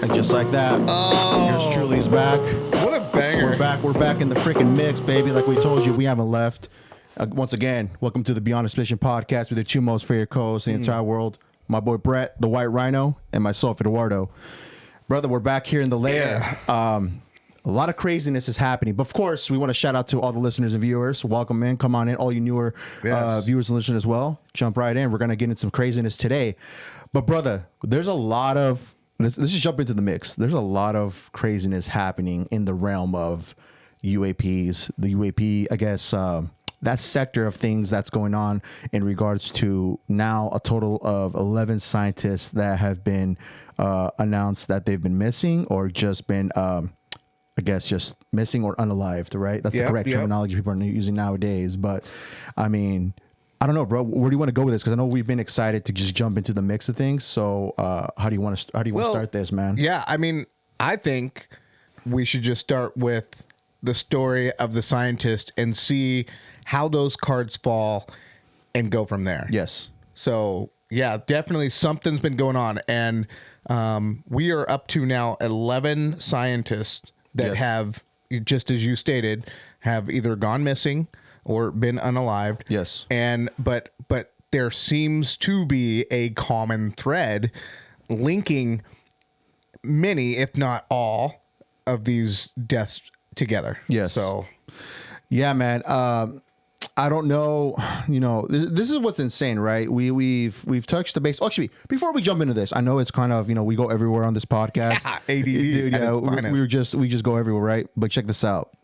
And just like that, yours truly is back. What a banger. We're back in the freaking mix, baby. Like we told you, we haven't left. Once again, welcome to the Beyond Suspicion podcast with the two most favorite co-hosts in the entire world. My boy Brett, the White Rhino, and myself, Eduardo. Brother, we're back here in the lair. Yeah. A lot of craziness is happening. But of course, we want to shout out to all the listeners and viewers. Welcome in. Come on in. All you newer viewers and listeners as well. Jump right in. We're going to get into some craziness today. But brother, there's a lot of... Let's just jump into the mix. There's a lot of craziness happening in the realm of UAPs. The UAP, I guess, that sector of things that's going on in regards to now a total of 11 scientists that have been announced that they've been missing or just been... I guess just missing or unalived, right? That's the correct terminology people are using nowadays. But I mean, I don't know, bro. Where do you want to go with this? Because I know we've been excited to just jump into the mix of things. So how do you want to start this, man? Yeah, I mean, I think we should just start with the story of the scientist and see how those cards fall and go from there. Yes. So yeah, definitely something's been going on, and we are up to now 11 scientists that have, just as you stated, have either gone missing or been unalived. Yes. And but there seems to be a common thread linking many, if not all, of these deaths together. Yes. So yeah, man. I don't know. You know, this is what's insane, right? We've touched the base. Actually, before we jump into this, I know it's kind of, you know, we go everywhere on this podcast. ADD, dude. Yeah, we just go everywhere, right? But check this out.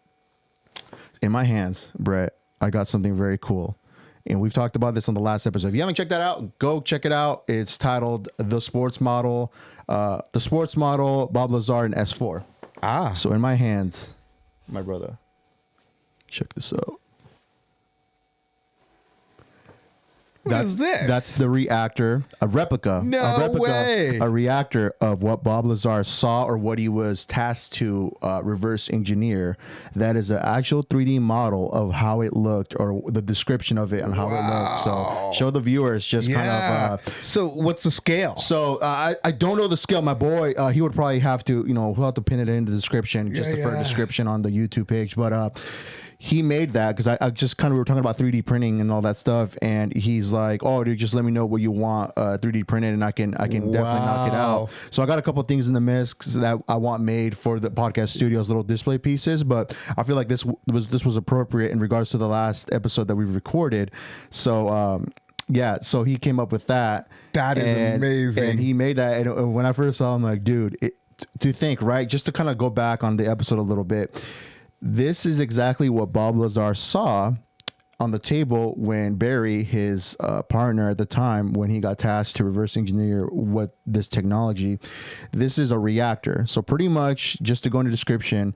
In my hands, Brett, I got something very cool, and we've talked about this on the last episode. If you haven't checked that out, go check it out. It's titled "The Sports Model," Bob Lazar, and S4. So in my hands, my brother, check this out. What is this? That's the reactor, a replica. A reactor of what Bob Lazar saw or what he was tasked to reverse engineer. That is an actual 3D model of how it looked, or the description of it and how it looked. So show the viewers just kind of. So what's the scale? So I don't know the scale. My boy, he would probably have to, he'll have to pin it in the description, just for a description on the YouTube page. But he made that because I just kind of, we were talking about 3D printing and all that stuff, and he's like, "Oh, dude, just let me know what you want 3D printed, and I can definitely knock it out." So I got a couple of things in the mix that I want made for the podcast studios, little display pieces. But I feel like this was appropriate in regards to the last episode that we recorded. So so he came up with that. That is amazing. And he made that. And when I first saw him, like, dude, to think, right? Just to kind of go back on the episode a little bit. This is exactly what Bob Lazar saw on the table when Barry, his partner at the time, when he got tasked to reverse engineer what this technology. This is a reactor. So pretty much, just to go into description,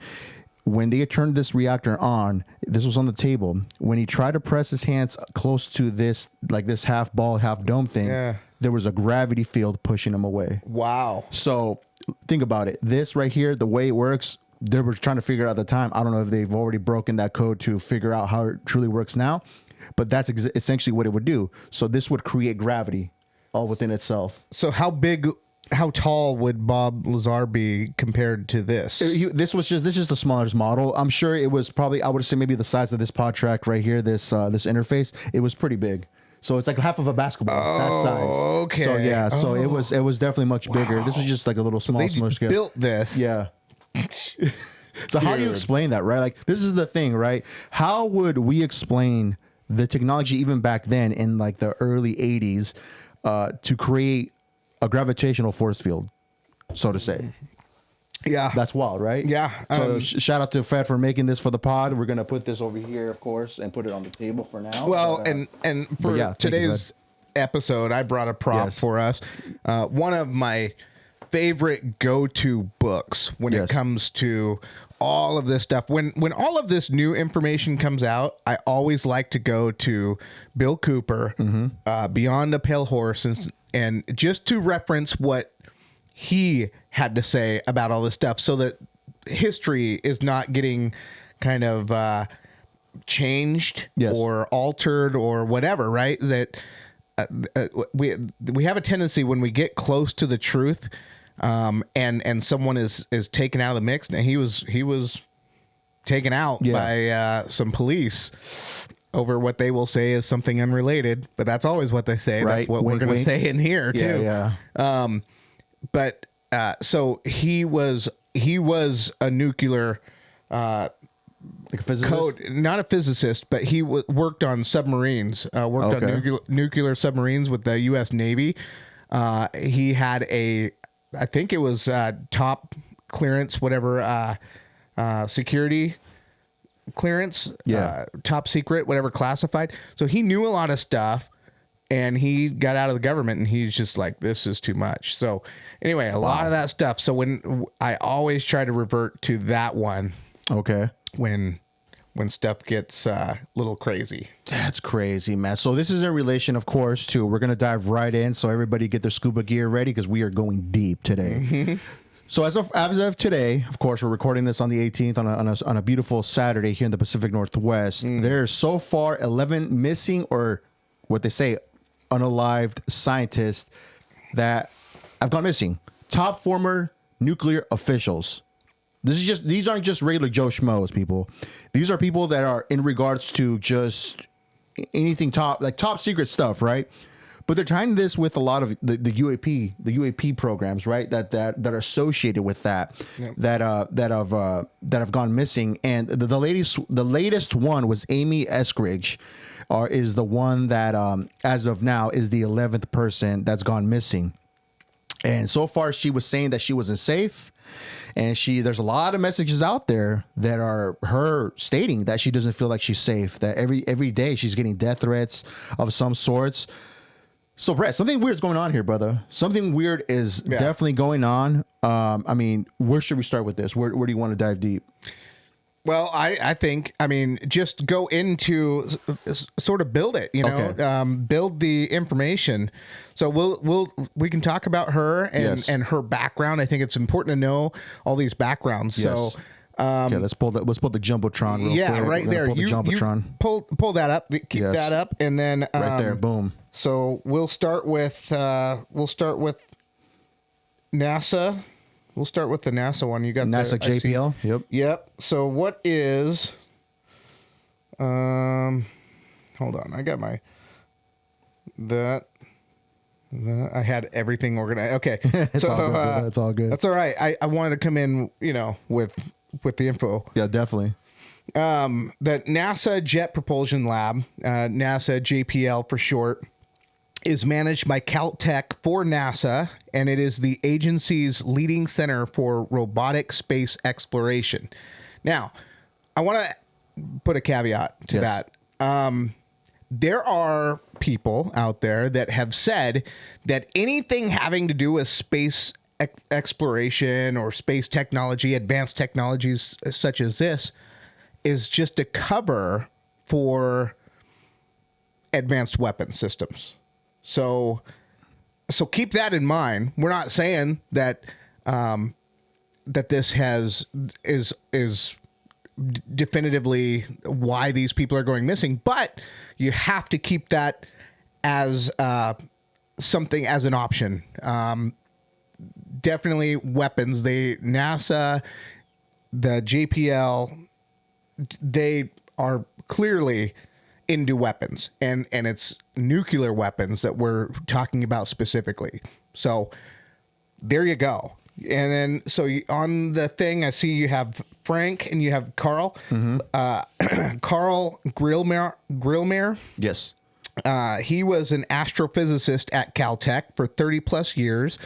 when they turned this reactor on, this was on the table. When he tried to press his hands close to this, like this half ball, half dome thing, there was a gravity field pushing him away. Wow. So think about it. This right here, the way it works, they were trying to figure out at the time. I don't know if they've already broken that code to figure out how it truly works now, but that's essentially what it would do. So this would create gravity all within itself. So how tall would Bob Lazar be compared to this? This is the smallest model. I'm sure it was probably, I would say maybe the size of this pod track right here, this interface. It was pretty big. So it's like half of a basketball, that size. Okay. So yeah, so it was definitely much bigger. This was just like a little small scale. Built this. Yeah. So how do you explain that, right? Like, this is the thing, right? How would we explain the technology even back then in like the early 80s to create a gravitational force field, so to say? Yeah. That's wild, right? Yeah. So shout out to Fred for making this for the pod. We're going to put this over here, of course, and put it on the table for now. Well, and for today's episode, I brought a prop for us. One of my favorite go-to books when it comes to all of this stuff. When all of this new information comes out, I always like to go to Bill Cooper, Beyond a Pale Horse, and just to reference what he had to say about all this stuff, so that history is not getting kind of changed or altered or whatever, right? That we have a tendency when we get close to the truth and someone is taken out of the mix. Now he was taken out by some police over what they will say is something unrelated, but that's always what they say. Right. That's what Wink, we're going to say in here too. Yeah. But so he was a nuclear Like a physicist? not a physicist, but he worked on submarines. Worked on nuclear submarines with the U.S. Navy. He had I think it was top clearance, whatever security clearance, top secret, whatever classified. So he knew a lot of stuff, and he got out of the government, and he's just like, this is too much. So anyway, a lot of that stuff. So when I always try to revert to that one, when stuff gets a little crazy. That's crazy, man. So this is in relation, of course, to, we're going to dive right in. So everybody get their scuba gear ready, because we are going deep today. So as of today, of course, we're recording this on the 18th on a beautiful Saturday here in the Pacific Northwest. There's so far 11 missing, or what they say, unalived scientists that have gone missing. Top former nuclear officials. These aren't just regular Joe Schmoes, people. These are people that are in regards to just anything top secret stuff, right? But they're tying this with a lot of the UAP programs, right? That are associated with that have gone missing. And the latest one was Amy Eskridge, is the one that as of now is the 11th person that's gone missing. And so far, she was saying that she wasn't safe. And there's a lot of messages out there that are her stating that she doesn't feel like she's safe, that every day she's getting death threats of some sorts. So, Brett, something weird's going on here, brother. Something weird is definitely going on. I mean, where should we start with this? Where do you want to dive deep? Well, I think, just go into sort of build it, build the information. So we can talk about her and her background. I think it's important to know all these backgrounds. Yes. So, let's pull the Jumbotron real quick. Yeah, right there. Pull the Jumbotron. Pull that up. Keep that up, and then right there, boom. So we'll start with NASA. We'll start with the NASA one. You got NASA JPL. Yep. So what is? Hold on. I got that. I had everything organized. Okay. It's all good. That's all good. That's all right. I wanted to come in, with the info. Yeah, definitely. The NASA Jet Propulsion Lab, NASA JPL for short, is managed by Caltech for NASA, and it is the agency's leading center for robotic space exploration. Now, I want to put a caveat to that. There are people out there that have said that anything having to do with space exploration or space technology, advanced technologies such as this, is just a cover for advanced weapon systems. So keep that in mind. We're not saying that that this is definitively why these people are going missing, but you have to keep that as something, as an option. Definitely weapons. NASA, the JPL, they are clearly into weapons, and it's nuclear weapons that we're talking about specifically. So there you go. And then on the thing, I see you have Frank and you have Carl. Carl Grillmere. Yes. He was an astrophysicist at Caltech for 30 plus years,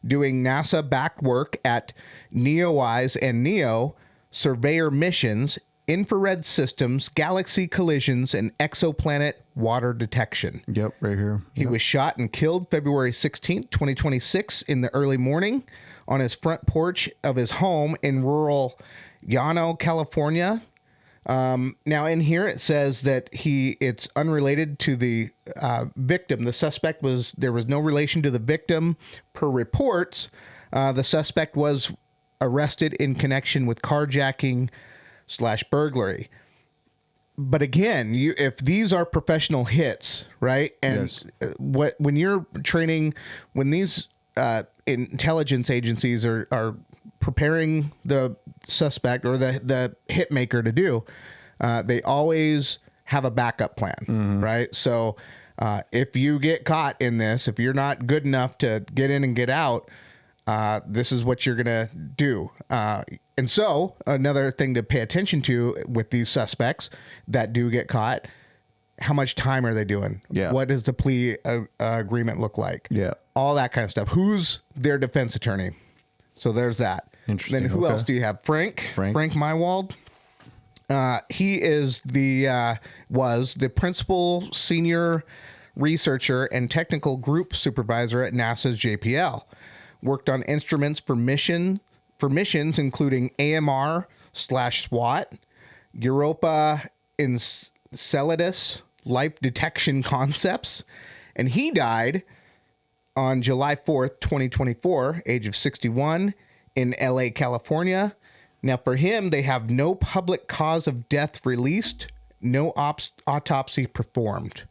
doing NASA back work at NEOWISE and NEO surveyor missions, infrared systems, galaxy collisions, and exoplanet water detection. Yep, right here. He was shot and killed February 16th, 2026 in the early morning on his front porch of his home in rural Llano, California. Now in here it says that it's unrelated to the victim. The suspect there was no relation to the victim per reports. The suspect was arrested in connection with carjacking/burglary. But again, if these are professional hits, right? And when you're training, when these intelligence agencies are preparing the suspect or the hit maker to do, they always have a backup plan, right? So if you get caught in this, if you're not good enough to get in and get out, this is what you're going to do. And so another thing to pay attention to with these suspects that do get caught, how much time are they doing? Yeah. What does the plea agreement look like? Yeah. All that kind of stuff. Who's their defense attorney? So there's that. Interesting. Then who else do you have? Frank Mywald. He is was the principal senior researcher and technical group supervisor at NASA's JPL. Worked on instruments for missions, including AMR/SWAT, Europa Enceladus life detection concepts, and he died on July 4th, 2024, age of 61, in LA, California. Now, for him, they have no public cause of death released, no autopsy performed.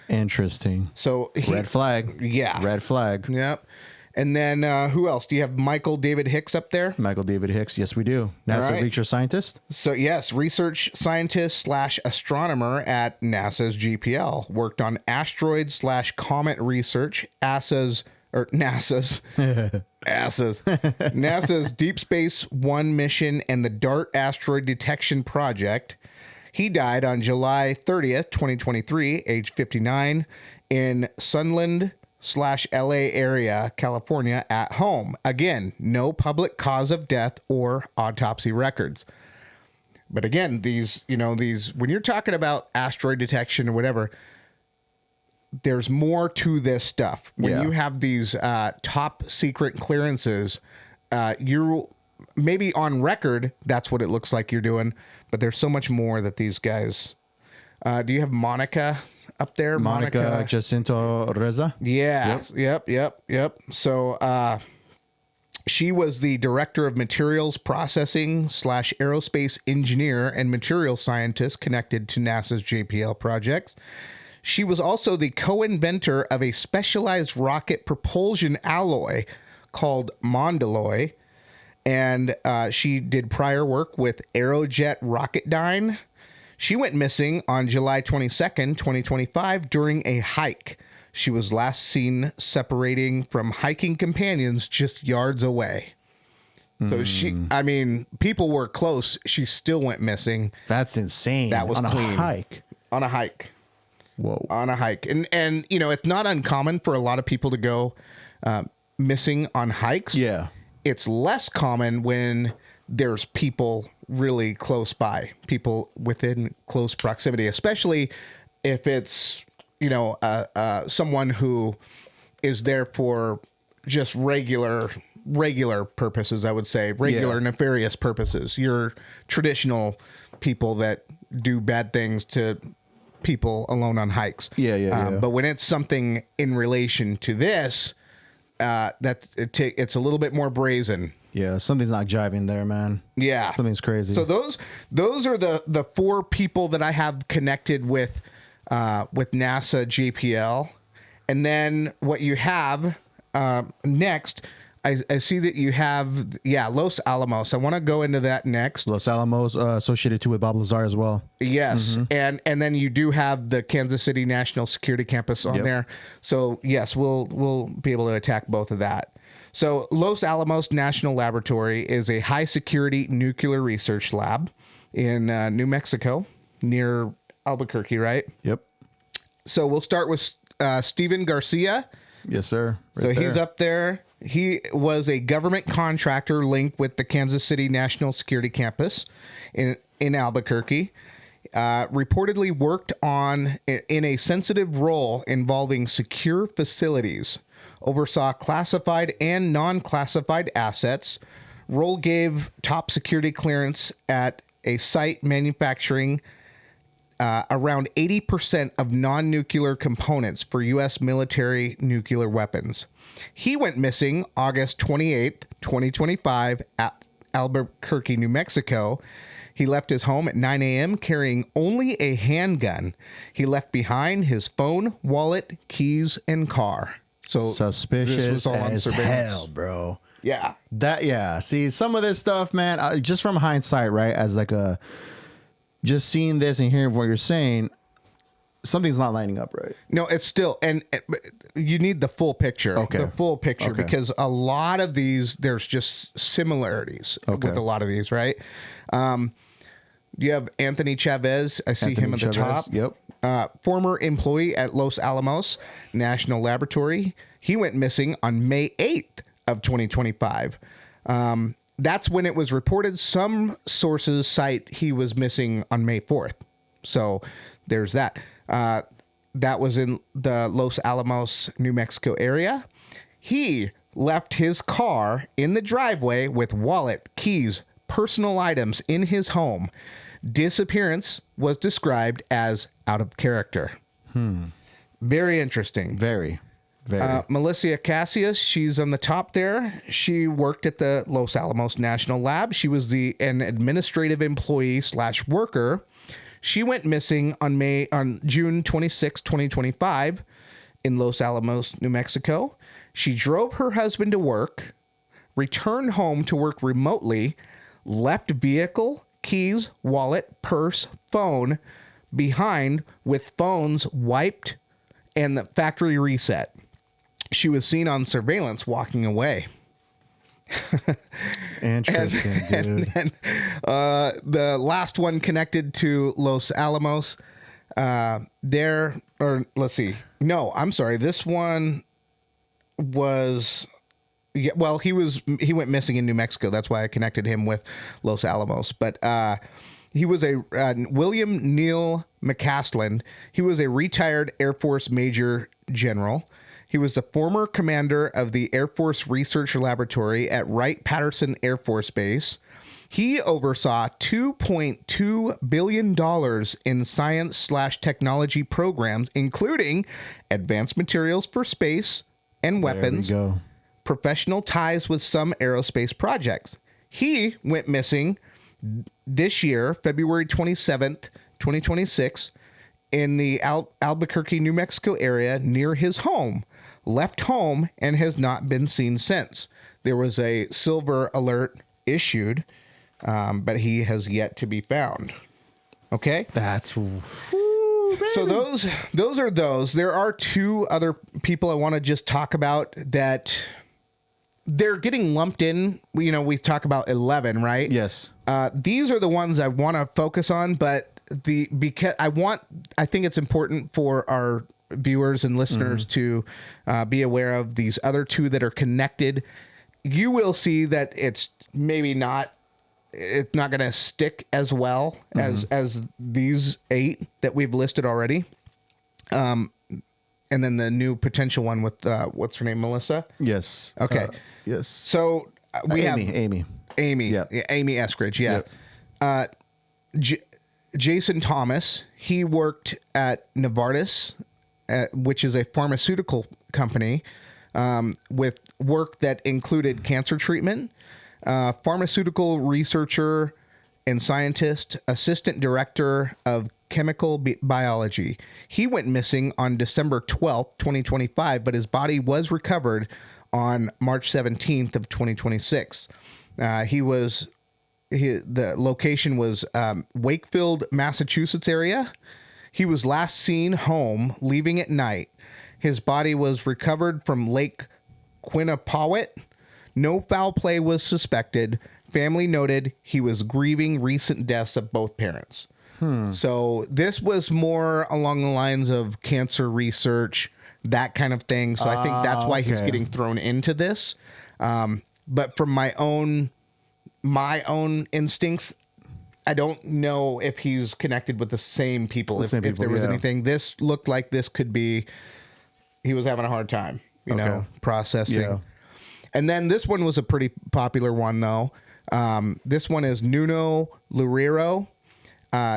Interesting. So red flag. Yeah. Red flag. Yep. And then who else? Do you have Michael David Hicks up there? Michael David Hicks. Yes, we do. NASA research scientist. So yes, research scientist / astronomer at NASA's JPL. Worked on asteroid / comet research, NASA's Deep Space One mission and the DART asteroid detection project. He died on July 30th, 2023, age 59, in Sunland / LA area, California, at home. Again, no public cause of death or autopsy records. But again, these, when you're talking about asteroid detection or whatever, there's more to this stuff. When you have these top secret clearances, you're maybe on record, that's what it looks like you're doing, but there's so much more that these guys. Do you have Monica up there? Monica Jacinto Reza? Yeah. Yep. So she was the director of materials processing / aerospace engineer and material scientist connected to NASA's JPL projects. She was also the co-inventor of a specialized rocket propulsion alloy called Mondalloy, and she did prior work with Aerojet Rocketdyne. She went missing on July 22nd, 2025 during a hike. She was last seen separating from hiking companions just yards away. So people were close. She still went missing. That's insane. That was on clean. A hike. On a hike. Whoa. On a hike. And it's not uncommon for a lot of people to go missing on hikes. Yeah. It's less common when there's people really close by, people within close proximity, especially if it's, someone who is there for just regular purposes, I would say, nefarious purposes. Your traditional people that do bad things to people alone on hikes. But when it's something in relation to this, it's a little bit more brazen. Yeah, something's not jiving there, man. Yeah, something's crazy. So those are the four people that I have connected with NASA JPL, and then what you have next. I see that you have Los Alamos. I want to go into that next. Los Alamos associated too with Bob Lazar as well. Yes, and then you do have the Kansas City National Security Campus on there. So yes, we'll be able to attack both of that. So Los Alamos National Laboratory is a high security nuclear research lab in New Mexico near Albuquerque, right? Yep. So we'll start with Steven Garcia. Yes, sir. He's up there. He was a government contractor linked with the Kansas City National Security Campus in Albuquerque. Reportedly worked in a sensitive role involving secure facilities. Oversaw classified and non-classified assets. Role gave top security clearance at a site manufacturing around 80% of non-nuclear components for U.S. military nuclear weapons. He went missing August 28th, 2025 at Albuquerque, New Mexico. He left his home at 9 a.m. carrying only a handgun. He left behind his phone, wallet, keys, and car. So suspicious this was all on as surveillance. hell, bro. Yeah. See, some of this stuff, man, just from hindsight, right? As like just seeing this and hearing what you're saying, something's not lining up right. No, it's still, and you need the full picture. Okay. The full picture, because a lot of these, there's just similarities with a lot of these, right? You have Anthony Chavez. I see him at the top. Yep. Former employee at Los Alamos National Laboratory. He went missing on May 8th of 2025. That's when it was reported. Some sources cite he was missing on May 4th. So there's that. That was in the Los Alamos, New Mexico area. He left his car in the driveway with wallet, keys, personal items in his home. Disappearance was described as out of character. Very interesting. Very. Melissa Cassius, she's on the top there. She worked at the Los Alamos National Lab. She was an administrative employee / worker. She went missing on June 26, 2025 in Los Alamos, New Mexico. She drove her husband to work, returned home to work remotely, left vehicle, keys, wallet, purse, phone behind with phones wiped and the factory reset. She was seen on surveillance walking away. Interesting, dude. And then the last one connected to Los Alamos. Let's see. No, I'm sorry. This one was. Yeah, well, he went missing in New Mexico. That's why I connected him with Los Alamos. But he was a William Neal McCaslin. He was a retired Air Force Major General. He was the former commander of the Air Force Research Laboratory at Wright-Patterson Air Force Base. He oversaw $2.2 billion in science/technology programs, including advanced materials for space and weapons, professional ties with some aerospace projects. He went missing this year, February 27th, 2026, in the Albuquerque, New Mexico area near his home. Left home and has not been seen since. There was a silver alert issued, but he has yet to be found. Okay? That's... So those are those. There are two other people I want to just talk about that they're getting lumped in. You know, we talk about 11, right? Yes. These are the ones I want to focus on, but I think it's important for our viewers and listeners to be aware of these other two that are connected. You will see that it's not going to stick as well as these 8 that we've listed already. And then the new potential one with what's her name, Melissa? Yes. Okay. Yes. So we have Amy. Yeah, Amy Eskridge. Yeah. Yep. Jason Thomas. He worked at Novartis, which is a pharmaceutical company, with work that included cancer treatment, pharmaceutical researcher and scientist, assistant director of chemical biology. He went missing on December 12th, 2025, but his body was recovered on March 17th of 2026. The location was Wakefield, Massachusetts area. He was last seen home, leaving at night. His body was recovered from Lake Quinnipiac. No foul play was suspected. Family noted he was grieving recent deaths of both parents. So this was more along the lines of cancer research, that kind of thing. So I think that's why he's getting thrown into this. But from my own instincts, I don't know if he's connected with the same people. If there was anything, this looked like this could be, he was having a hard time, processing. Yeah. And then this one was a pretty popular one, though. This one is Nuno Loureiro.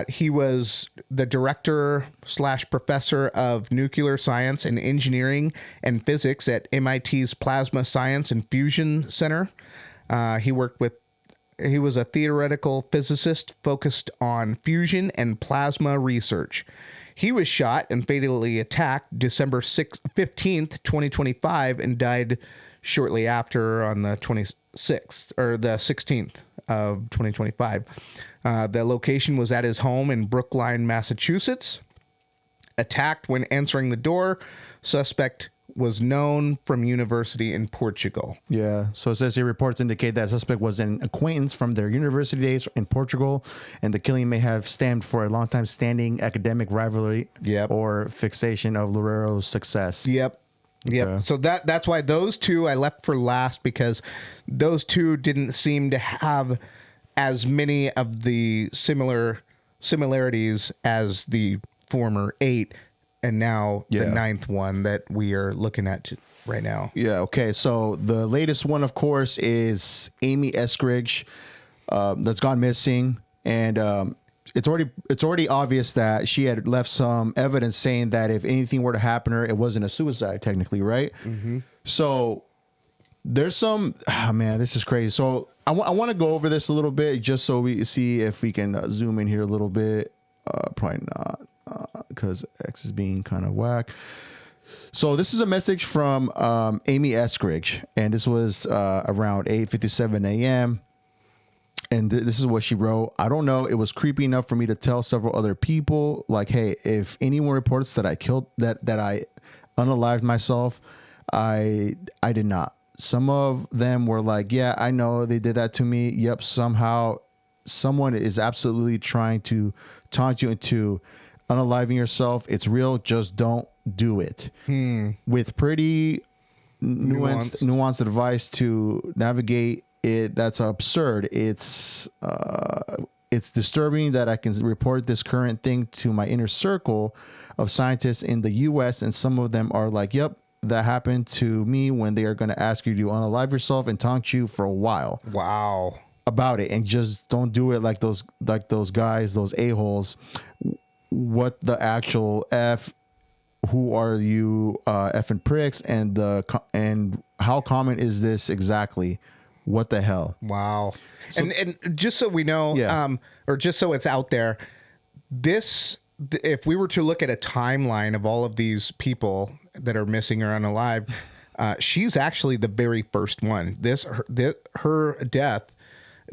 He was the director / professor of nuclear science and engineering and physics at MIT's Plasma Science and Fusion Center. He was a theoretical physicist focused on fusion and plasma research. He was shot and fatally attacked December 15th, 2025, and died shortly after on the 26th or the 16th of 2025. The location was at his home in Brookline, Massachusetts. Attacked when answering the door. Suspect was known from university in Portugal. Yeah. So it says here reports indicate that suspect was an acquaintance from their university days in Portugal, and the killing may have stemmed for a long time standing academic rivalry or fixation of Loureiro's success. Yep. Okay. So that's why those two I left for last, because those two didn't seem to have as many of the similarities as the former 8. And now the 9th one that we are looking at right now. Yeah. Okay. So the latest one, of course, is Amy Eskridge, that's gone missing, and it's already obvious that she had left some evidence saying that if anything were to happen to her, it wasn't a suicide, technically, right? Mm-hmm. So there's some. Oh man, this is crazy. So I want to go over this a little bit just so we see if we can zoom in here a little bit. Probably not. Because X is being kind of whack. So this is a message from Amy Eskridge, and this was around 8:57 a.m. And this is what she wrote. I don't know. It was creepy enough for me to tell several other people, like, hey, if anyone reports that I killed, that I unalived myself, I did not. Some of them were like, yeah, I know they did that to me. Yep, somehow someone is absolutely trying to taunt you into unaliving yourself. It's real. Just don't do it. With pretty nuanced advice to navigate it. That's absurd. It's disturbing that I can report this current thing to my inner circle of scientists in the U.S. and some of them are like, yep, that happened to me, when they are going to ask you to unalive yourself and taunt you for a while. Wow. About it, and just don't do it like those guys, those a-holes. What the actual F? Who are you effing pricks? And how common is this exactly? What the hell? Wow. So, and just so we know, or just so it's out there, if we were to look at a timeline of all of these people that are missing or unalive, she's actually the very first one. Her death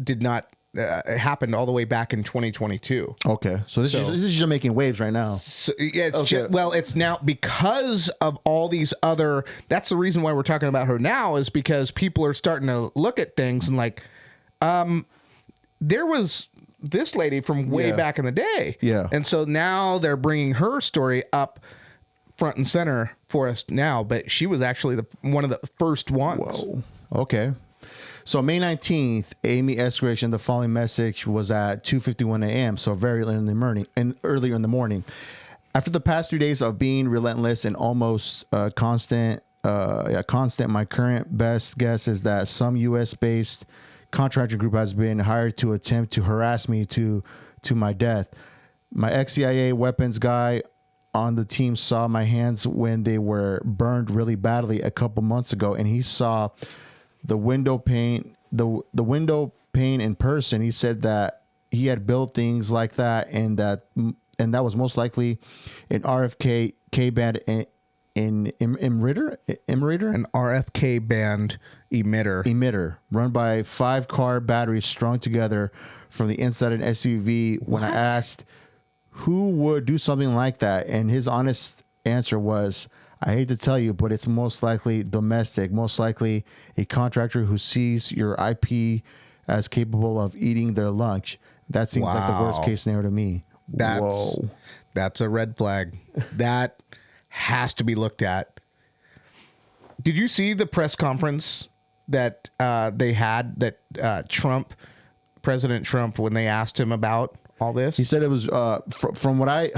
did not happened all the way back in 2022. Okay, so this is just making waves right now. So, yeah, it's now because of all these other. That's the reason why we're talking about her now, is because people are starting to look at things and like, there was this lady from way back in the day, and so now they're bringing her story up front and center for us now. But she was actually one of the first ones. Whoa. Okay. So May 19th, Amy Eskridge, and the following message was at 2:51 a.m. So very earlier in the morning. After the past 3 days of being relentless and almost constant, my current best guess is that some U.S.-based contractor group has been hired to attempt to harass me to my death. My ex-CIA weapons guy on the team saw my hands when they were burned really badly a couple months ago, and he saw the window pane in person. He said that he had built things like that, and that was most likely an RFK band emitter, an RFK band emitter run by 5-car batteries strung together from the inside an SUV. When I asked who would do something like that, and his honest answer was, I hate to tell you, but it's most likely domestic, most likely a contractor who sees your IP as capable of eating their lunch. That seems like the worst case scenario to me. That's a red flag. That has to be looked at. Did you see the press conference that they had, that President Trump, when they asked him about all this? He said it was from what I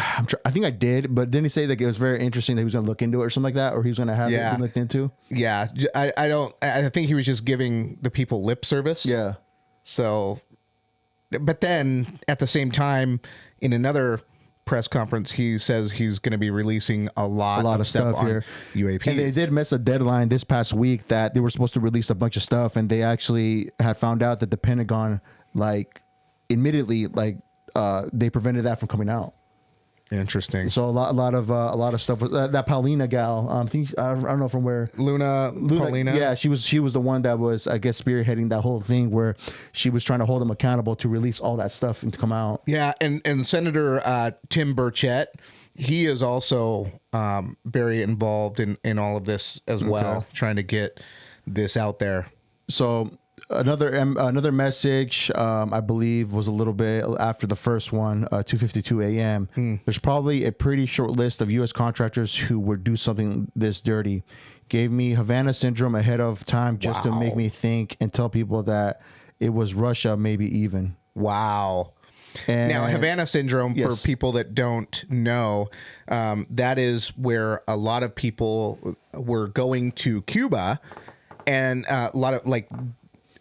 think I did, but didn't he say that it was very interesting that he was going to look into it or something like that, or he was going to have it looked into? Yeah, I think he was just giving the people lip service. Yeah. So, but then at the same time, in another press conference, he says he's going to be releasing a lot of stuff here on UAP. And they did miss a deadline this past week that they were supposed to release a bunch of stuff, and they actually had found out that the Pentagon, like, admittedly, like, they prevented that from coming out. Interesting. So a lot of stuff. That Paulina gal, I don't know from where. Luna. Paulina. Yeah, she was the one that was, I guess, spearheading that whole thing where she was trying to hold them accountable to release all that stuff and to come out. Yeah, and Senator Tim Burchett, he is also very involved in all of this as well, trying to get this out there. So another message, I believe, was a little bit after the first one, 2:52 a.m. There's probably a pretty short list of U.S. contractors who would do something this dirty. Gave me Havana syndrome ahead of time just to make me think and tell people that it was Russia, maybe even. Wow. And now, Havana syndrome, for people that don't know, that is where a lot of people were going to Cuba, and a lot of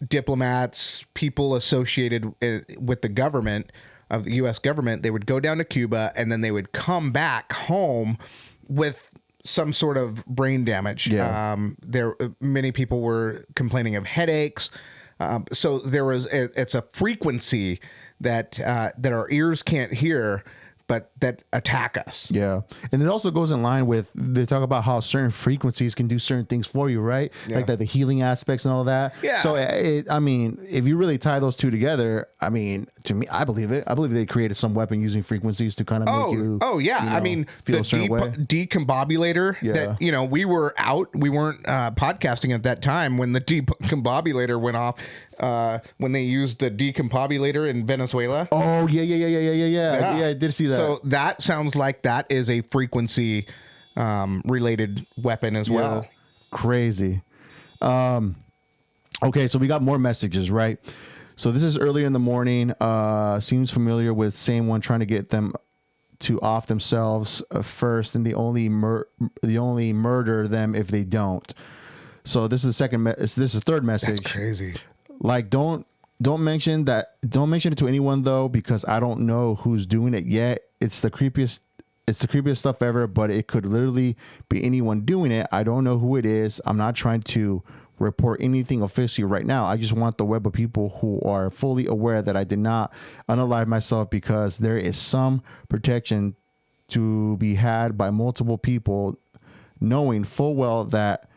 diplomats, people associated with the government of the U.S. government, they would go down to Cuba and then they would come back home with some sort of brain damage. Yeah. Many people were complaining of headaches. So it's a frequency that our ears can't hear, but that attack us. Yeah. And it also goes in line with, they talk about how certain frequencies can do certain things for you, right? Yeah. Like the healing aspects and all that. Yeah. So, I mean, if you really tie those two together, I mean, to me, I believe it. I believe they created some weapon using frequencies to kind of make you. Oh, yeah. You know, I mean, feel the a certain way. decombobulator that, we were out, we weren't podcasting at that time when the decombobulator went off, when they used the decombobulator in Venezuela. Oh, yeah. Yeah, I did see that. So that sounds like that is a frequency related weapon as well. Crazy. Okay, so we got more messages, right? So this is earlier in the morning. Seems familiar with same one trying to get them to off themselves first, and they only murder them if they don't. So this is the second. This is the third message. That's crazy. Like, don't mention that. Don't mention it to anyone though, because I don't know who's doing it yet. It's the creepiest stuff ever, but it could literally be anyone doing it. I don't know who it is. I'm not trying to report anything officially right now. I just want the web of people who are fully aware that I did not unalive myself, because there is some protection to be had by multiple people knowing full well that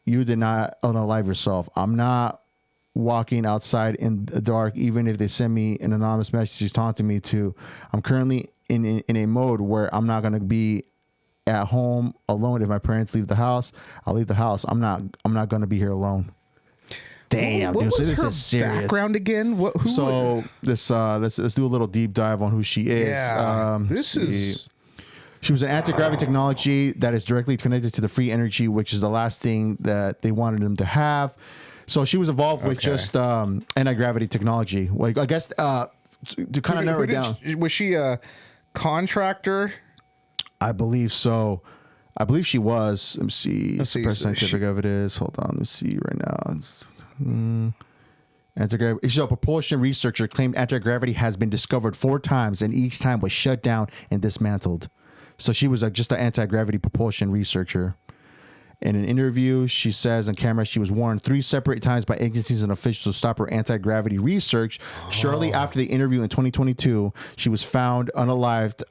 you did not unalive yourself. I'm not walking outside in the dark, even if they send me an anonymous message taunting me to. I'm currently in a mode where I'm not going to be at home alone. If my parents leave the house, I'll leave the house. I'm not going to be here alone. Damn, what dude. was So this her is serious. background again? Let's do a little deep dive on who she is. Yeah, She was an anti-gravity technology that is directly connected to the free energy, which is the last thing that they wanted them to have. So she was involved with just anti-gravity technology. Like, I guess to kind of narrow it down. Was she a contractor? I believe so. I believe she was. Let me see. Scientific evidence. Hold on. Let me see right now. Anti-gravity. She's a propulsion researcher. Claimed anti-gravity has been discovered 4 times, and each time was shut down and dismantled. So she was just an anti-gravity propulsion researcher. In an interview, she says on camera she was warned 3 separate times by agencies and officials to stop her anti-gravity research. Shortly after the interview in 2022, she was found unalived.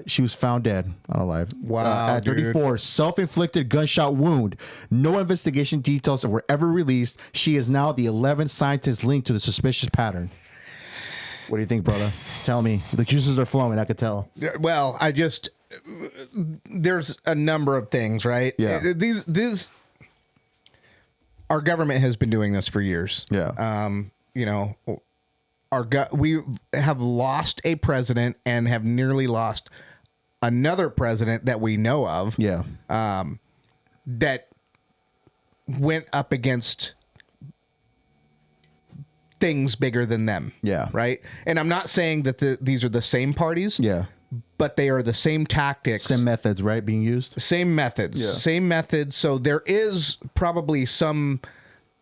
She was found dead, unalive. Wow, at 34, self-inflicted gunshot wound. No investigation details were ever released. She is now the 11th scientist linked to the suspicious pattern. What do you think, brother? Tell me. The juices are flowing. I could tell. Well, there's a number of things, right? Yeah. These our government has been doing this for years. Yeah. We have lost a president and have nearly lost another president that we know of. Yeah. That went up against things bigger than them. Yeah. Right. And I'm not saying that these are the same parties. Yeah. But they are the same tactics. Same methods, right? Being used? Same methods. Yeah. Same methods. So there is probably some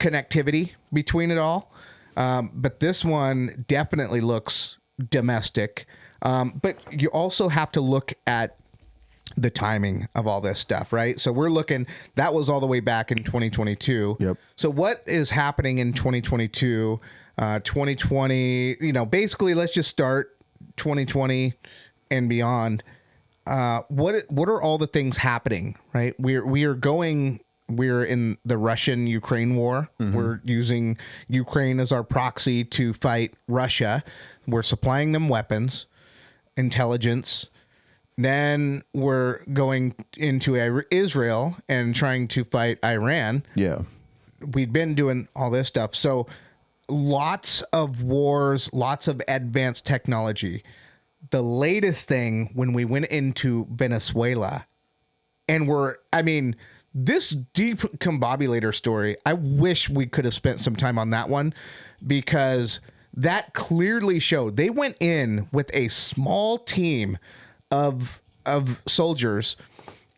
connectivity between it all. But this one definitely looks domestic. But you also have to look at the timing of all this stuff, right? So we're looking, that was all the way back in 2022. Yep. So what is happening in 2022, 2020, basically let's just start 2020 and beyond. what are all the things happening, right? We're in the Russian-Ukraine war. Mm-hmm. We're using Ukraine as our proxy to fight Russia. We're supplying them weapons, intelligence. Then we're going into Israel and trying to fight Iran. Yeah. We've been doing all this stuff. So lots of wars, lots of advanced technology. The latest thing when we went into Venezuela and this decombobulator story, I wish we could have spent some time on that one, because that clearly showed they went in with a small team of soldiers,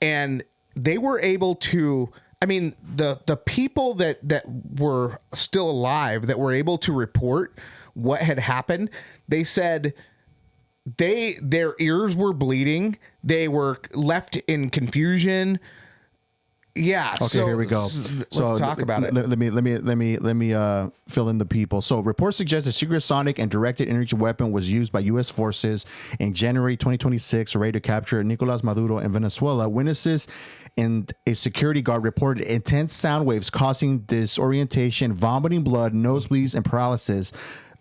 and they were able to, the people that were still alive, that were able to report what had happened, they said their ears were bleeding. They were left in confusion. Yeah. Okay, here we go. Let's talk about it. Let me fill in the people. So reports suggest a secret sonic and directed energy weapon was used by U.S. forces in January 2026, ready to capture Nicolas Maduro in Venezuela. Witnesses and a security guard reported intense sound waves causing disorientation, vomiting blood, nosebleeds, and paralysis.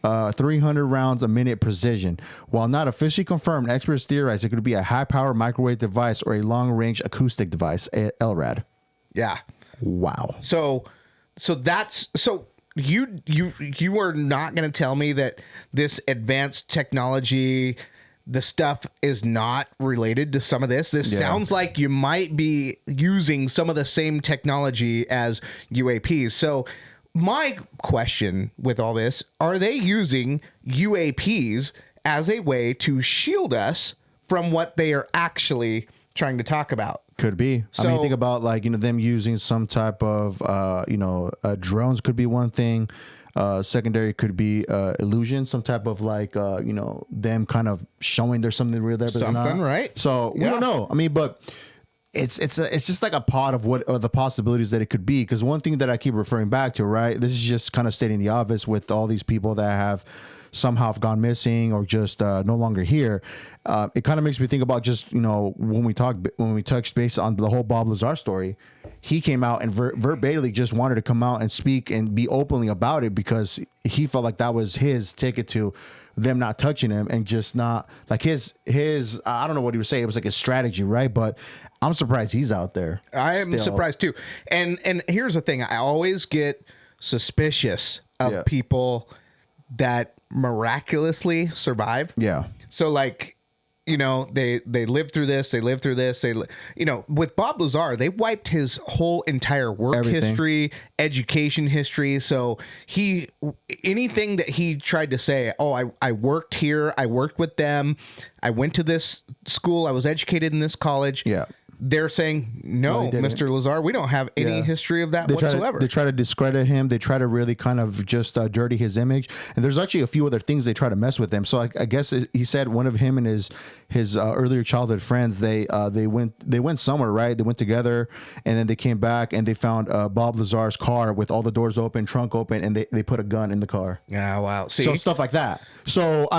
300 rounds a minute precision. While not officially confirmed, experts theorize it could be a high-power microwave device or a long-range acoustic device, LRAD. Yeah. Wow. So you are not going to tell me that this advanced technology, the stuff is not related to some of this. This sounds like you might be using some of the same technology as UAPs. So my question with all this, are they using UAPs as a way to shield us from what they are actually trying to talk about? Could be. So, think about them using some type of, drones could be one thing. Secondary could be illusion, some type of them kind of showing there's something real there, but something, right? So we don't know. But it's just like a part of what the possibilities that it could be. Because one thing that I keep referring back to, right? This is just kind of stating the obvious with all these people that have somehow gone missing or just no longer here. It kind of makes me think about just, when we touched base on the whole Bob Lazar story, he came out and verbatimly just wanted to come out and speak and be openly about it, because he felt like that was his ticket to them not touching him, and just not like his I don't know what he was saying. It was like his strategy, right? But I'm surprised he's out there. I am surprised too. And here's the thing. I always get suspicious of people that miraculously survive. Yeah. So they lived through this. They lived through this. With Bob Lazar, they wiped his whole entire work history, education history. So anything that he tried to say, I worked here, I worked with them, I went to this school, I was educated in this college. Yeah. They're saying, no, Mr. Lazar, we don't have any history of that whatsoever. They try to discredit him. They try to really kind of just dirty his image. And there's actually a few other things they try to mess with him. So I guess he said one of him and his earlier childhood friends, they went somewhere, right? They went together, and then they came back and they found Bob Lazar's car with all the doors open, trunk open, and they put a gun in the car. Yeah, wow. See? So stuff like that. So,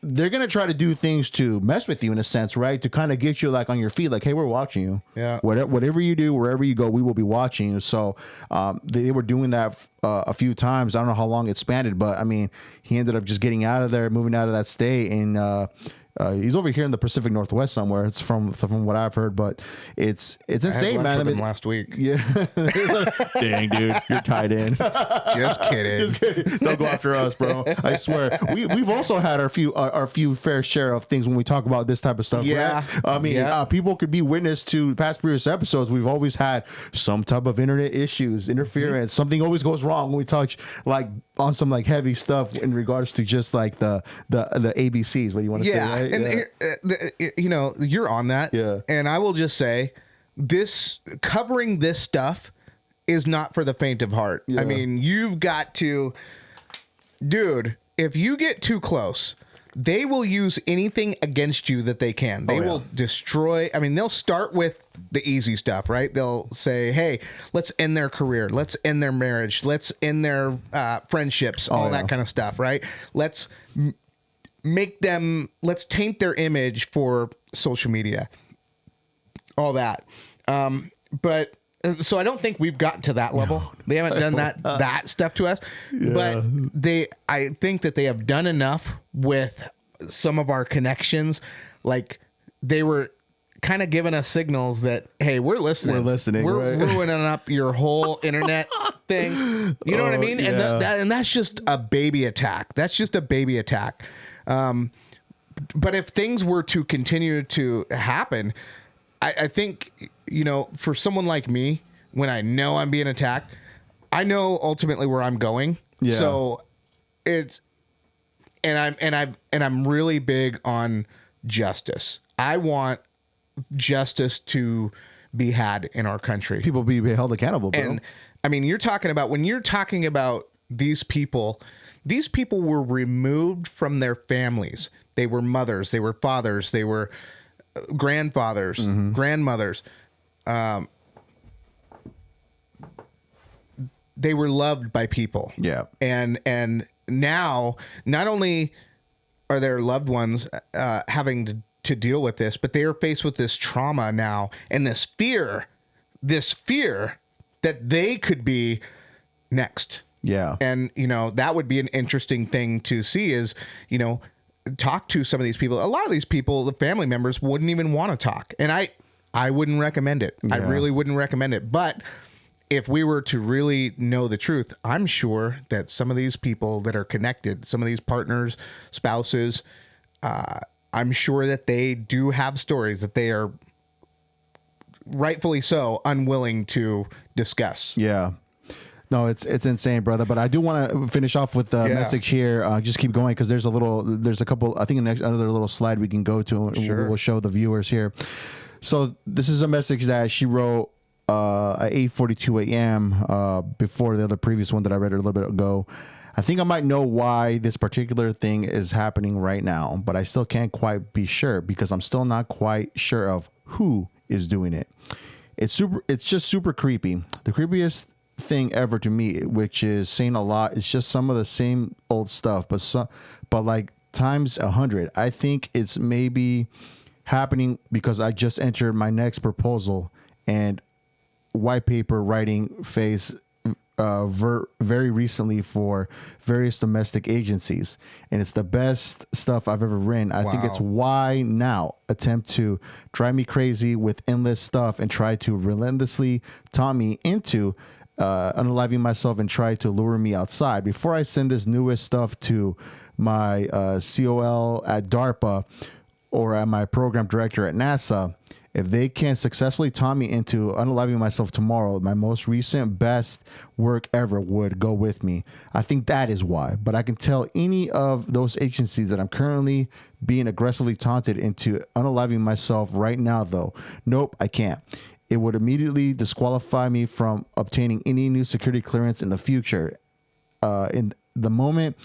they're going to try to do things to mess with you in a sense, right? To kind of get you on your feet, hey, we're watching you. Yeah. Whatever you do, wherever you go, we will be watching you. So they were doing that a few times. I don't know how long it spanned, but he ended up just getting out of there, moving out of that state, and he's over here in the Pacific Northwest somewhere. It's from what I've heard, but it's insane, man. Last week. Yeah. Dang, dude, you're tied in. Just kidding. Don't go after us, bro. I swear. We've also had our few fair share of things when we talk about this type of stuff. Yeah. Right? People could be witness to past previous episodes. We've always had some type of internet issues, interference. Something always goes wrong when we touch on some heavy stuff in regards to just the ABCs. What do you want to say? Right? And you're on that. Yeah. And I will just say, covering this stuff is not for the faint of heart. Yeah. You've got to, dude, if you get too close, they will use anything against you that they can. They will destroy. They'll start with the easy stuff, right? They'll say, hey, let's end their career. Let's end their marriage. Let's end their friendships, all that kind of stuff, right? let's taint their image for social media, all that. But so I don't think we've gotten to that level. No, they haven't done that stuff to us, but I think that they have done enough with some of our connections. Like they were kind of giving us signals that, hey, we're listening. We're ruining up your whole internet thing. You know what I mean? Yeah. And that's just a baby attack. But if things were to continue to happen, I think, for someone like me, when I know I'm being attacked, I know ultimately where I'm going. Yeah. So I'm really big on justice. I want justice to be had in our country. People be held accountable, bro. And I mean, when you're talking about these people were removed from their families. They were mothers, they were fathers, they were grandfathers, grandmothers. They were loved by people. Yeah. And now not only are their loved ones having to deal with this, but they are faced with this trauma now and this fear that they could be next. Yeah. And, that would be an interesting thing to see is, talk to some of these people. A lot of these people, the family members, wouldn't even want to talk. And I wouldn't recommend it. Yeah. I really wouldn't recommend it. But if we were to really know the truth, I'm sure that some of these people that are connected, some of these partners, spouses, I'm sure that they do have stories that they are rightfully so unwilling to discuss. Yeah. No, it's insane, brother. But I do want to finish off with the message here. Just keep going because there's a couple. I think another little slide we can go to. Sure. We'll show the viewers here. So this is a message that she wrote at 8:42 a.m. Before the other previous one that I read a little bit ago. I think I might know why this particular thing is happening right now, but I still can't quite be sure because I'm still not quite sure of who is doing it. It's just super creepy. The creepiest thing ever to me, which is saying a lot, it's just some of the same old stuff, but like times 100. I think it's maybe happening because I just entered my next proposal and white paper writing phase very recently for various domestic agencies, and it's the best stuff I've ever written. I think it's why now attempt to drive me crazy with endless stuff and try to relentlessly taunt me into unaliving myself and try to lure me outside. Before I send this newest stuff to my COL at DARPA or at my program director at NASA, if they can successfully taunt me into unaliving myself tomorrow, my most recent best work ever would go with me. I think that is why. But I can tell any of those agencies that I'm currently being aggressively taunted into unaliving myself right now, though. Nope, I can't. It would immediately disqualify me from obtaining any new security clearance in the future. In the moment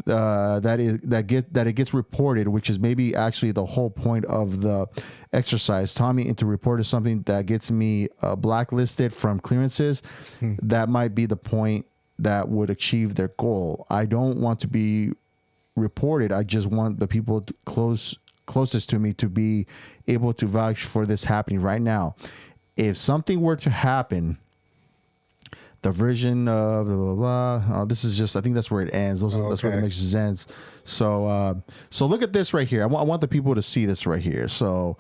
that it gets reported, which is maybe actually the whole point of the exercise, Tommy into reporting something that gets me blacklisted from clearances, that might be the point that would achieve their goal. I don't want to be reported. I just want the people closest to me to be able to vouch for this happening right now. If something were to happen, the version of blah, blah, blah. This is just, I think that's where it ends. That's where the message ends. So look at this right here. I want the people to see this right here. So,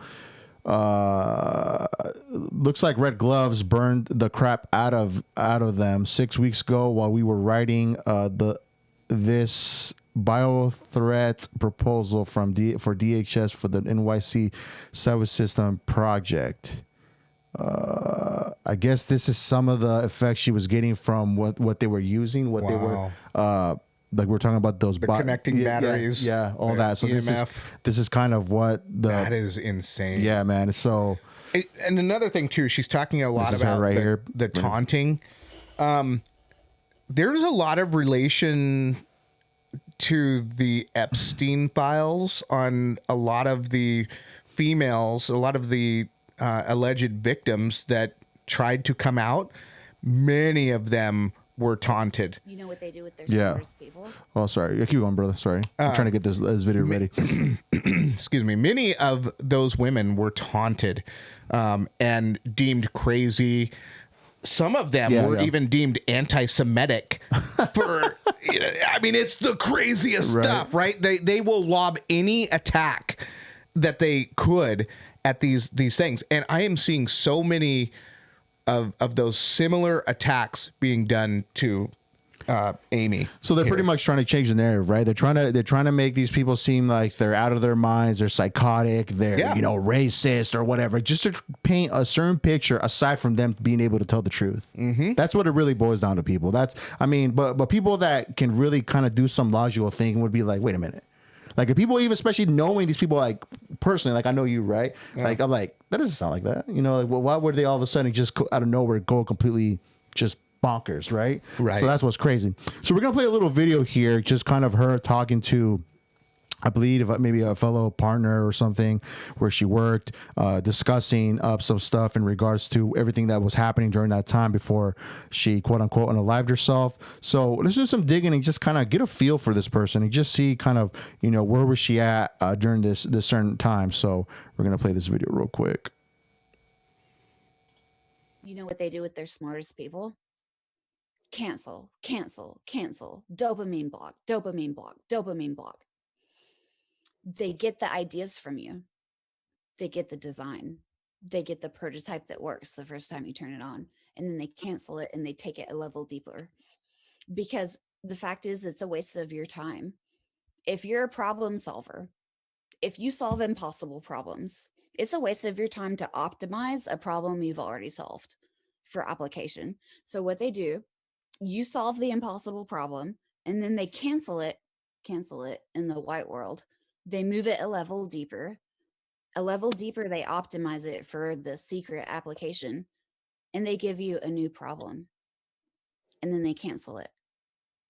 looks like red gloves burned the crap out of them 6 weeks ago while we were writing this biothreat proposal for DHS for the NYC Cyber System project. I guess this is some of the effects she was getting from what they were using, they were like we're talking about those connecting batteries, all that. So this is kind of what that is insane. Yeah, man. So and another thing too, she's talking a lot about the taunting. There's a lot of relation to the Epstein files on a lot of the females, a lot of the alleged victims that tried to come out. Many of them were taunted. You know what they do with their Yeah. smartest people? Oh, sorry. Yeah, keep going, brother. Sorry. I'm trying to get this video ready. Excuse me. Many of those women were taunted and deemed crazy. Some of them were even deemed anti-Semitic for, I mean, it's the craziest stuff, right? They will lob any attack that they could at these things. And I am seeing so many of those similar attacks being done to Amy. So they're pretty much trying to change the narrative, right? They're trying to make these people seem like they're out of their minds, they're psychotic, they're racist or whatever, just to paint a certain picture aside from them being able to tell the truth. Mm-hmm. That's what it really boils down to, people. But people that can really kind of do some logical thinking would be like, wait a minute. Like, if people, even especially knowing these people, like, personally, like, I know you, right? Yeah. Like, I'm like, that doesn't sound like that. Like, well, why would they all of a sudden just out of nowhere go completely just bonkers, right? Right. So that's what's crazy. So we're going to play a little video here, just kind of her talking to, I believe, maybe a fellow partner or something where she worked, discussing some stuff in regards to everything that was happening during that time before she, quote unquote, unalived herself. So let's do some digging and just kind of get a feel for this person and just see kind of, where was she at during this certain time. So we're going to play this video real quick. You know what they do with their smartest people? Cancel, cancel, cancel, dopamine block, dopamine block, dopamine block. They get the ideas from you. They get the design. They get the prototype that works the first time you turn it on, and then they cancel it and they take it a level deeper. Because the fact is, it's a waste of your time. If you're a problem solver, if you solve impossible problems, it's a waste of your time to optimize a problem you've already solved for application. So what they do, you solve the impossible problem, and then they cancel it in the white world. They move it a level deeper. They optimize it for the secret application, and they give you a new problem, and then they cancel it.